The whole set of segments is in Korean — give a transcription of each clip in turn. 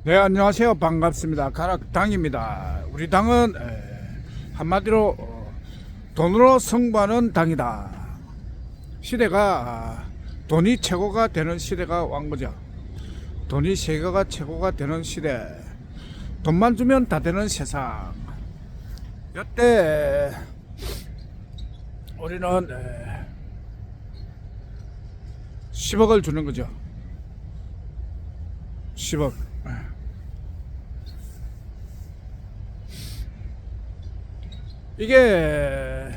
네, 안녕하세요. 반갑습니다. 가락당입니다. 우리 당은 한마디로 돈으로 승부하는 당이다. 시대가 돈이 최고가 되는 시대가 온 거죠. 돈이 세계가 최고가 되는 시대. 돈만 주면 다 되는 세상. 이때 우리는 10억을 주는 거죠. 10억. 이게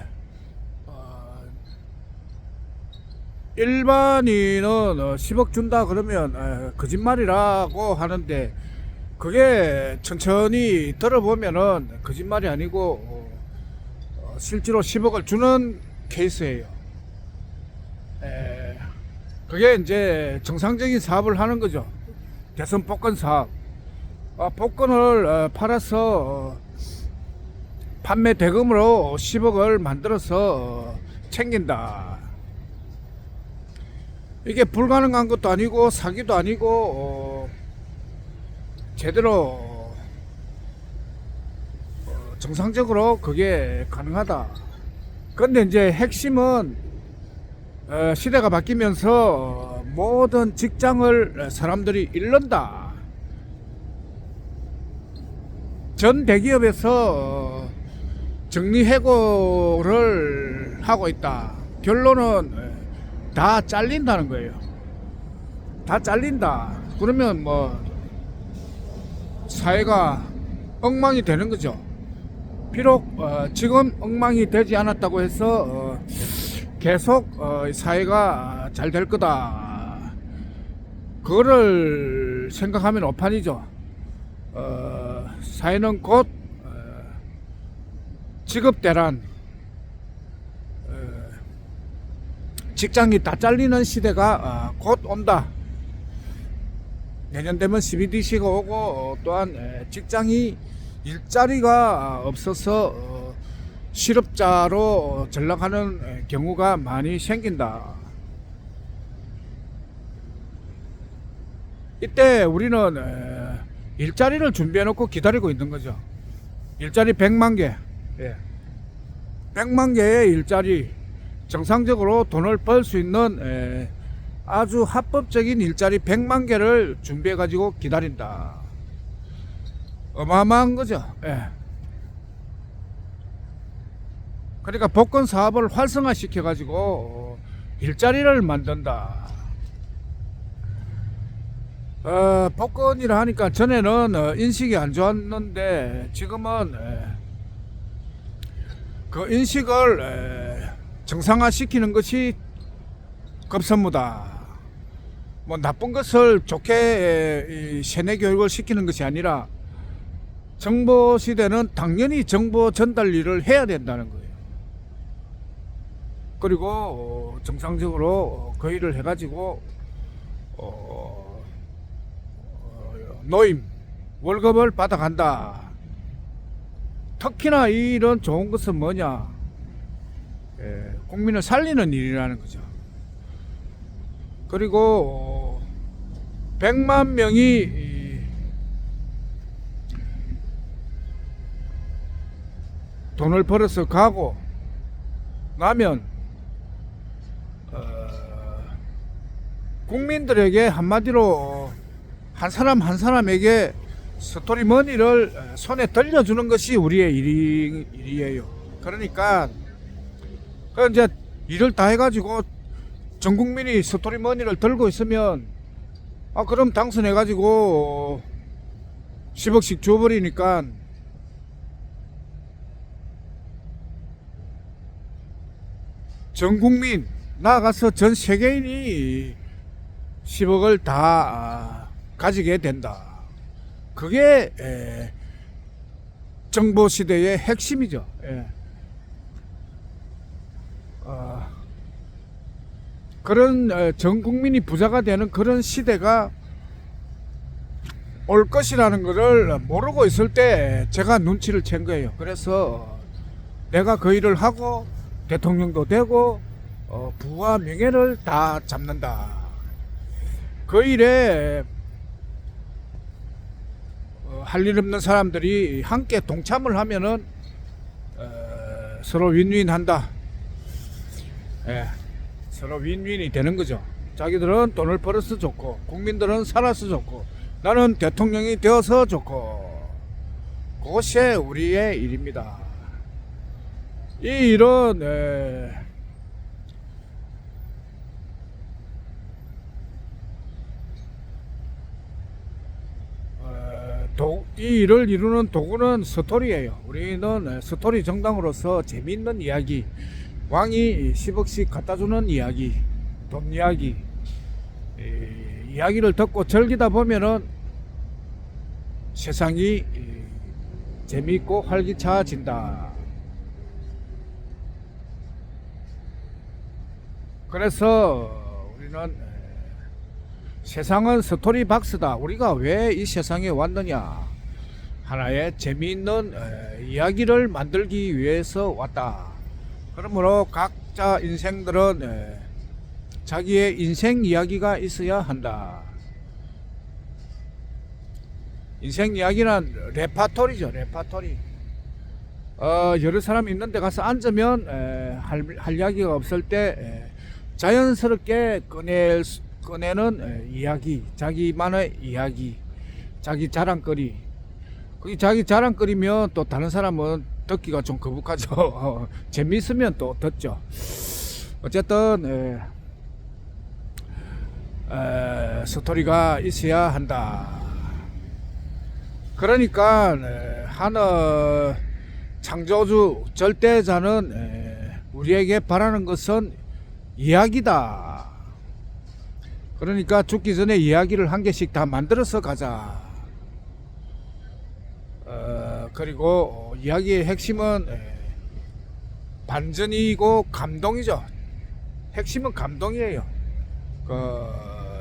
일반인은 10억 준다 그러면 거짓말이라고 하는데, 그게 천천히 들어보면은 거짓말이 아니고 실제로 10억을 주는 케이스예요. 그게 이제 정상적인 사업을 하는 거죠. 대선 복권 사업. 복권을 팔아서 판매 대금으로 10억을 만들어서 챙긴다. 이게 불가능한 것도 아니고 사기도 아니고 제대로 정상적으로 그게 가능하다. 근데 이제 핵심은 시대가 바뀌면서 모든 직장을 사람들이 잃는다. 전 대기업에서 정리해고를 하고 있다. 결론은 다 잘린다는 거예요. 다 잘린다. 그러면 뭐 사회가 엉망이 되는 거죠. 비록 지금 엉망이 되지 않았다고 해서 계속 사회가 잘 될 거다. 그거를 생각하면 오판이죠. 사회는 곧 직업대란, 직장이 다 잘리는 시대가 곧 온다. 내년 되면 CBDC가 오고 또한 직장이 일자리가 없어서 실업자로 전락하는 경우가 많이 생긴다. 이때 우리는 일자리를 준비해 놓고 기다리고 있는 거죠. 일자리 100만 개. 100만 개의 일자리, 정상적으로 돈을 벌 수 있는 아주 합법적인 일자리 100만 개를 준비해 가지고 기다린다. 어마어마한 거죠. 그러니까 복권 사업을 활성화 시켜 가지고 일자리를 만든다. 복권이라 하니까 전에는 인식이 안 좋았는데 지금은 그 인식을 정상화 시키는 것이 급선무다. 뭐 나쁜 것을 좋게 세뇌 교육을 시키는 것이 아니라 정보 시대는 당연히 정보 전달 일을 해야 된다는 거예요. 그리고 정상적으로 그 일을 해가지고 노임 월급을 받아간다. 특히나 이런 좋은 것은 뭐냐? 국민을 살리는 일이라는 거죠. 그리고 100만 명이 돈을 벌어서 가고 나면 국민들에게 한마디로 한 사람 한 사람에게 스토리 머니를 손에 들려주는 것이 우리의 일이에요. 그러니까 이제 일을 다 해가지고 전 국민이 스토리 머니를 들고 있으면 그럼 당선해가지고 10억씩 줘버리니까 전 국민, 나아가서 전 세계인이 10억을 다 가지게 된다. 그게 정보 시대의 핵심이죠. 그런 전 국민이 부자가 되는 그런 시대가 올 것이라는 것을 모르고 있을 때 제가 눈치를 챈 거예요. 그래서 내가 그 일을 하고 대통령도 되고 부와 명예를 다 잡는다. 그 일에 할 일 없는 사람들이 함께 동참을 하면은 서로 윈윈한다. 예, 서로 윈윈이 되는 거죠. 자기들은 돈을 벌어서 좋고 국민들은 살아서 좋고 나는 대통령이 되어서 좋고 그것이 우리의 일입니다. 이 일은 이 일을 이루는 도구는 스토리예요. 우리는 스토리 정당으로서 재미있는 이야기, 왕이 10억씩 갖다 주는 이야기, 돈 이야기, 이야기를 듣고 즐기다 보면은 세상이 재미있고 활기차진다. 그래서 우리는 세상은 스토리 박스다. 우리가 왜 이 세상에 왔느냐? 하나의 재미있는 이야기를 만들기 위해서 왔다. 그러므로 각자 인생들은 자기의 인생 이야기가 있어야 한다. 인생 이야기는 레파토리죠. 레파토리. 여러 사람 있는 데 가서 앉으면 할 이야기가 없을 때 자연스럽게 꺼내는 이야기, 자기만의 이야기, 자기 자랑거리. 그 자기 자랑거리면 또 다른 사람은 듣기가 좀 거북하죠. 재미있으면 또 듣죠. 어쨌든 스토리가 있어야 한다. 그러니까 하늘 창조주 절대자는 우리에게 바라는 것은 이야기다. 그러니까 죽기 전에 이야기를 한 개씩 다 만들어서 가자. 그리고 이야기의 핵심은 반전이고 감동이죠. 핵심은 감동이에요.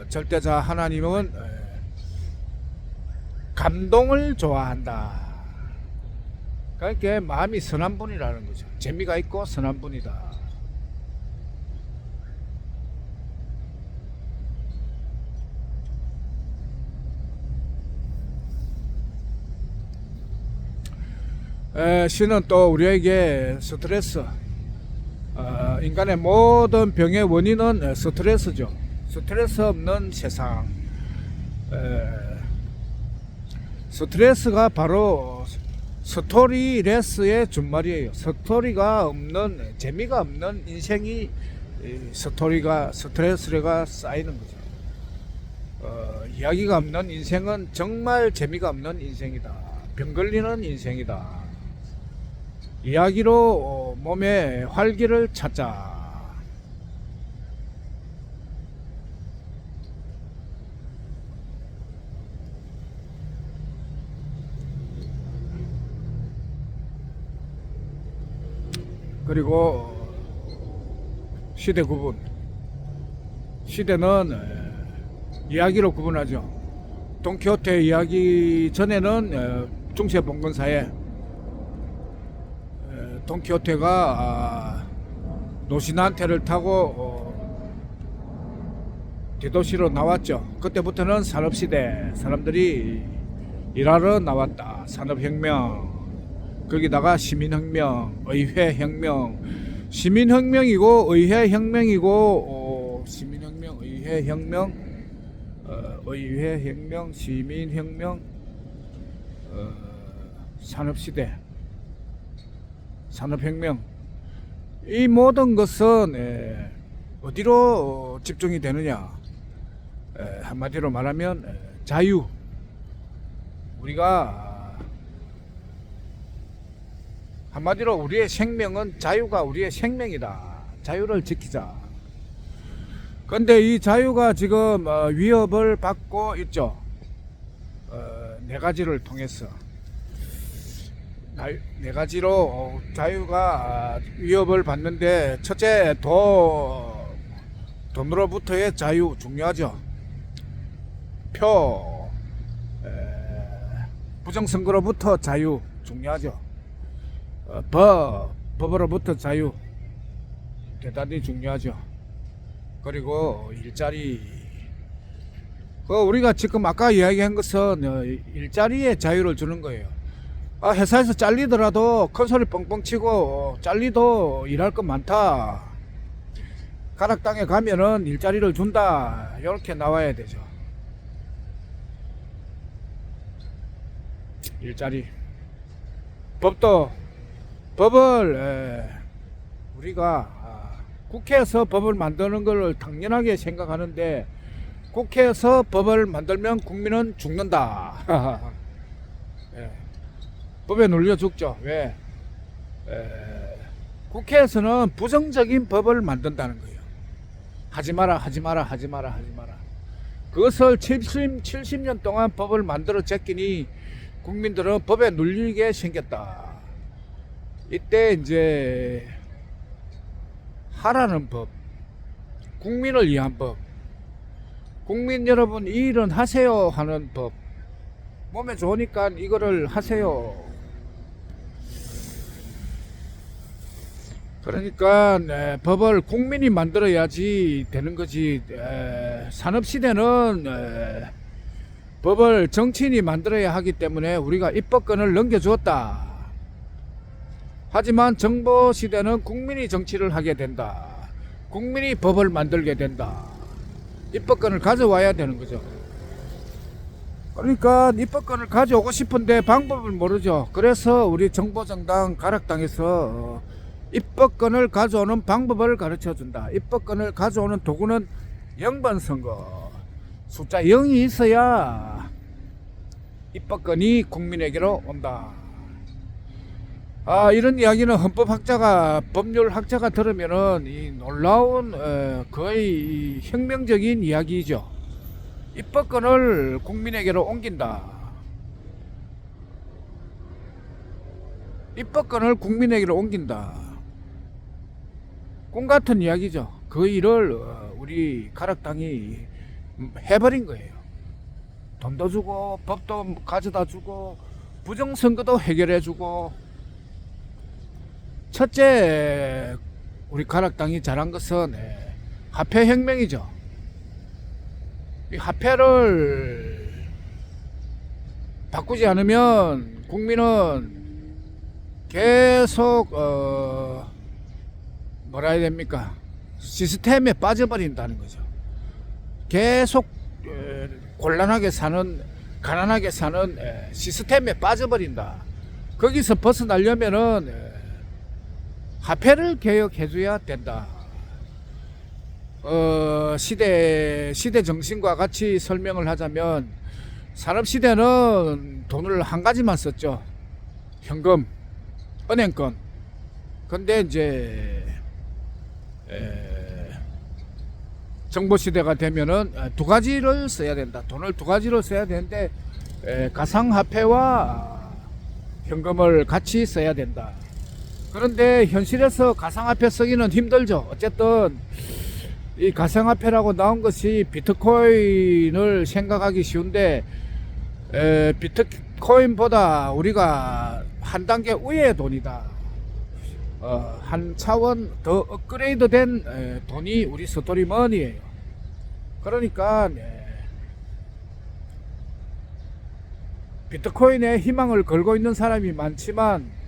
절대자 하나님은 감동을 좋아한다. 그러니까 마음이 선한 분이라는 거죠. 재미가 있고 선한 분이다. 신은 또 우리에게 스트레스, 인간의 모든 병의 원인은 스트레스죠. 스트레스 없는 세상. 스트레스가 바로 스토리레스의 준말이에요. 스토리가 없는, 재미가 없는 인생이 스트레스가 쌓이는 거죠. 이야기가 없는 인생은 정말 재미가 없는 인생이다. 병 걸리는 인생이다. 이야기로 몸의 활기를 찾자. 그리고 시대 구분. 시대는 이야기로 구분하죠. 돈키호테 이야기 전에는 중세 봉건사에 돈키호테가 노시난테를 타고 대도시로 나왔죠. 그때부터는 산업시대, 사람들이 일하러 나왔다. 산업혁명, 거기다가 시민혁명, 의회혁명, 시민혁명이고 의회혁명이고 시민혁명, 의회혁명, 의회혁명, 시민혁명, 산업시대, 산업혁명. 이 모든 것은 어디로 집중이 되느냐? 한마디로 말하면 자유. 우리가 한마디로 우리의 생명은, 자유가 우리의 생명이다. 자유를 지키자. 그런데 이 자유가 지금 위협을 받고 있죠. 네 가지를 통해서. 네 가지로 자유가 위협을 받는데, 첫째, 돈으로부터의 자유 중요하죠. 표, 부정선거로부터 자유 중요하죠. 법으로부터 자유 대단히 중요하죠. 그리고 일자리, 우리가 지금 아까 이야기한 것은 일자리에 자유를 주는 거예요. 회사에서 잘리더라도 큰 소리 뻥뻥 치고 잘리도 일할 거 많다. 가락당에 가면은 일자리를 준다. 이렇게 나와야 되죠. 일자리. 법을 우리가 국회에서 법을 만드는 걸 당연하게 생각하는데 국회에서 법을 만들면 국민은 죽는다. 법에 눌려 죽죠. 왜? 국회에서는 부정적인 법을 만든다는 거예요. 하지 마라, 하지 마라, 하지 마라, 하지 마라. 그것을 70년 동안 법을 만들어 제끼니 국민들은 법에 눌리게 생겼다. 이때 이제 하라는 법, 국민을 위한 법, 국민 여러분 이 일은 하세요 하는 법, 몸에 좋으니까 이거를 하세요. 그러니까 법을 국민이 만들어야지 되는 거지. 산업시대는 법을 정치인이 만들어야 하기 때문에 우리가 입법권을 넘겨주었다. 하지만 정보시대는 국민이 정치를 하게 된다. 국민이 법을 만들게 된다. 입법권을 가져와야 되는 거죠. 그러니까 입법권을 가져오고 싶은데 방법을 모르죠. 그래서 우리 정보정당 가락당에서 입법권을 가져오는 방법을 가르쳐준다. 입법권을 가져오는 도구는 0번 선거. 숫자 0이 있어야 입법권이 국민에게로 온다. 이런 이야기는 헌법학자가, 법률학자가 들으면은 이 놀라운 거의 혁명적인 이야기죠. 입법권을 국민에게로 옮긴다. 입법권을 국민에게로 옮긴다. 꿈 같은 이야기죠. 그 일을 우리 가락당이 해버린 거예요. 돈도 주고 법도 가져다 주고 부정선거도 해결해 주고. 첫째 우리 가락당이 잘한 것은 화폐혁명이죠. 이 화폐를 바꾸지 않으면 국민은 계속 뭐라 해야 됩니까? 시스템에 빠져버린다는 거죠. 계속 곤란하게 사는, 가난하게 사는 시스템에 빠져버린다. 거기서 벗어나려면은 화폐를 개혁해줘야 된다. 시대 정신과 같이 설명을 하자면 산업시대는 돈을 한 가지만 썼죠. 현금, 은행권. 근데 이제 정보시대가 되면은 두 가지를 써야 된다. 돈을 두 가지로 써야 되는데 가상화폐와 현금을 같이 써야 된다. 그런데 현실에서 가상화폐 쓰기는 힘들죠. 어쨌든 이 가상화폐라고 나온 것이 비트코인을 생각하기 쉬운데 비트코인보다 우리가 한 단계 위의 돈이다. 한 차원 더 업그레이드된 돈이 우리 스토리머니예요. 그러니까 비트코인에 희망을 걸고 있는 사람이 많지만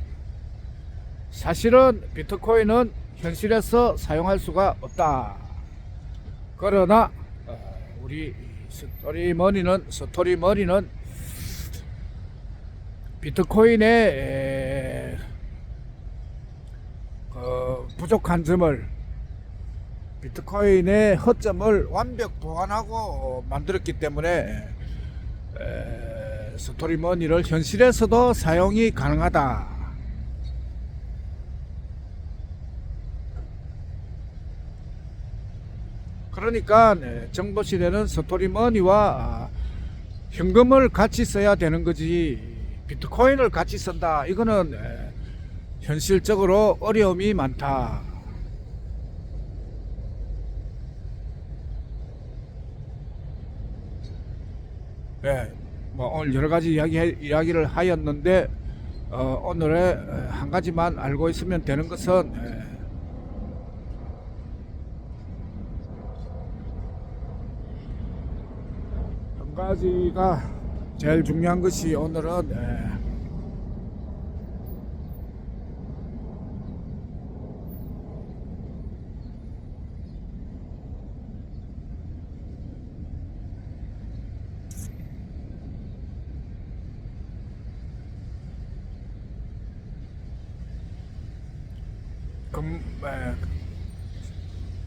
사실은 비트코인은 현실에서 사용할 수가 없다. 그러나 우리 스토리머니는 비트코인의 부족한 점을, 비트코인의 허점을 완벽 보완하고 만들었기 때문에 스토리머니를 현실에서도 사용이 가능하다. 그러니까 정보시대는 스토리머니와 현금을 같이 써야 되는 거지 비트코인을 같이 쓴다, 이거는 현실적으로 어려움이 많다. 뭐 오늘 여러 가지 이야기를 하였는데 오늘의 한 가지만 알고 있으면 되는 것은 가지가 제일 중요한 것이 오늘은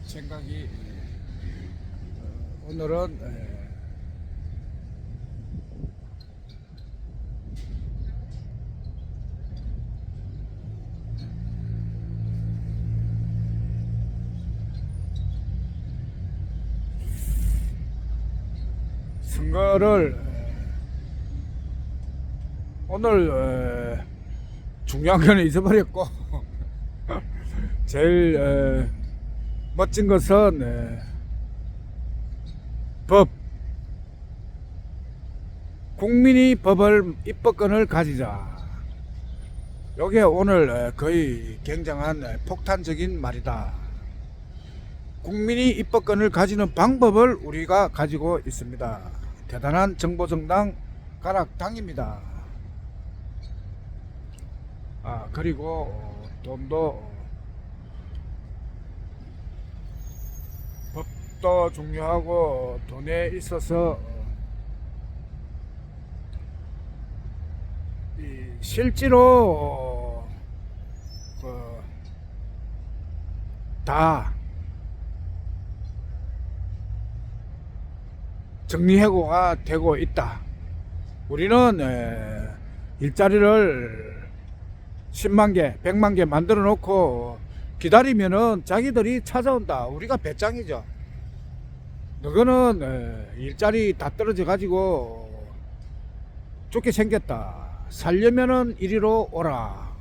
생각이 오늘은 선거를 오늘 중요한 거는 잊어버렸고 제일 멋진 것은 법, 국민이 법을 입법권을 가지자. 이게 오늘 거의 굉장한 폭탄적인 말이다. 국민이 입법권을 가지는 방법을 우리가 가지고 있습니다. 대단한 정보정당 가락당입니다. 그리고 돈도 법도 중요하고 돈에 있어서 실제로 다 정리해고가 되고 있다. 우리는 일자리를 10만 개, 100만 개 만들어 놓고 기다리면은 자기들이 찾아온다. 우리가 배짱이죠. 너거는 일자리 다 떨어져 가지고 죽게 생겼다. 살려면은 이리로 오라.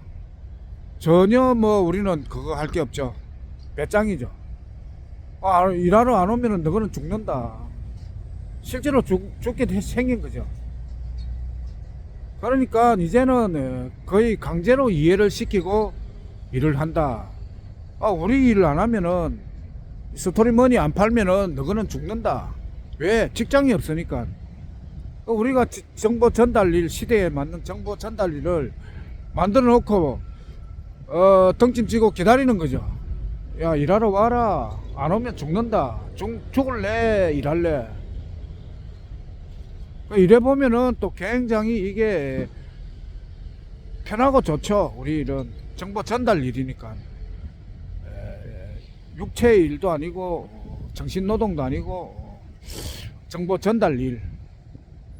전혀 뭐 우리는 그거 할 게 없죠. 배짱이죠. 일하러 안 오면은 너거는 죽는다. 실제로 죽게 생긴 거죠. 그러니까 이제는 거의 강제로 이해를 시키고 일을 한다. 우리 일을 안 하면은 스토리머니 안 팔면은 너거는 죽는다. 왜? 직장이 없으니까. 우리가 정보 전달일, 시대에 맞는 정보 전달일을 만들어 놓고 덩짐 쥐고 기다리는 거죠. 야, 일하러 와라. 안 오면 죽는다. 죽을래? 일할래? 이래 보면은 또 굉장히 이게 편하고 좋죠. 우리 일은 정보 전달 일이니까. 육체의 일도 아니고 정신 노동도 아니고 정보 전달 일.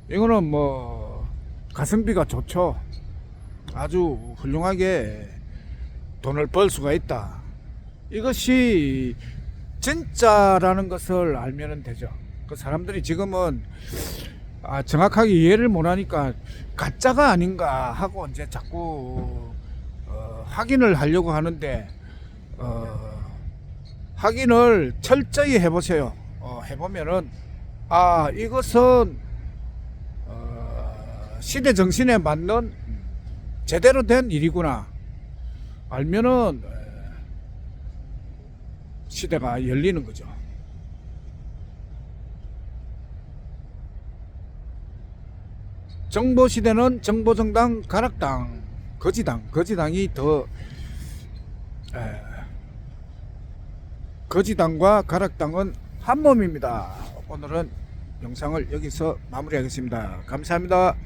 이거는 뭐 가성비가 좋죠. 아주 훌륭하게 돈을 벌 수가 있다. 이것이 진짜라는 것을 알면 되죠. 그 사람들이 지금은 정확하게 이해를 못하니까 가짜가 아닌가 하고 이제 자꾸 확인을 하려고 하는데 확인을 철저히 해보세요. 해보면은 이것은 시대 정신에 맞는 제대로 된 일이구나 알면은 시대가 열리는 거죠. 정보 시대는 정보정당 가락당 거지당이 더 거지당과 가락당은 한 몸입니다. 오늘은 영상을 여기서 마무리하겠습니다. 감사합니다.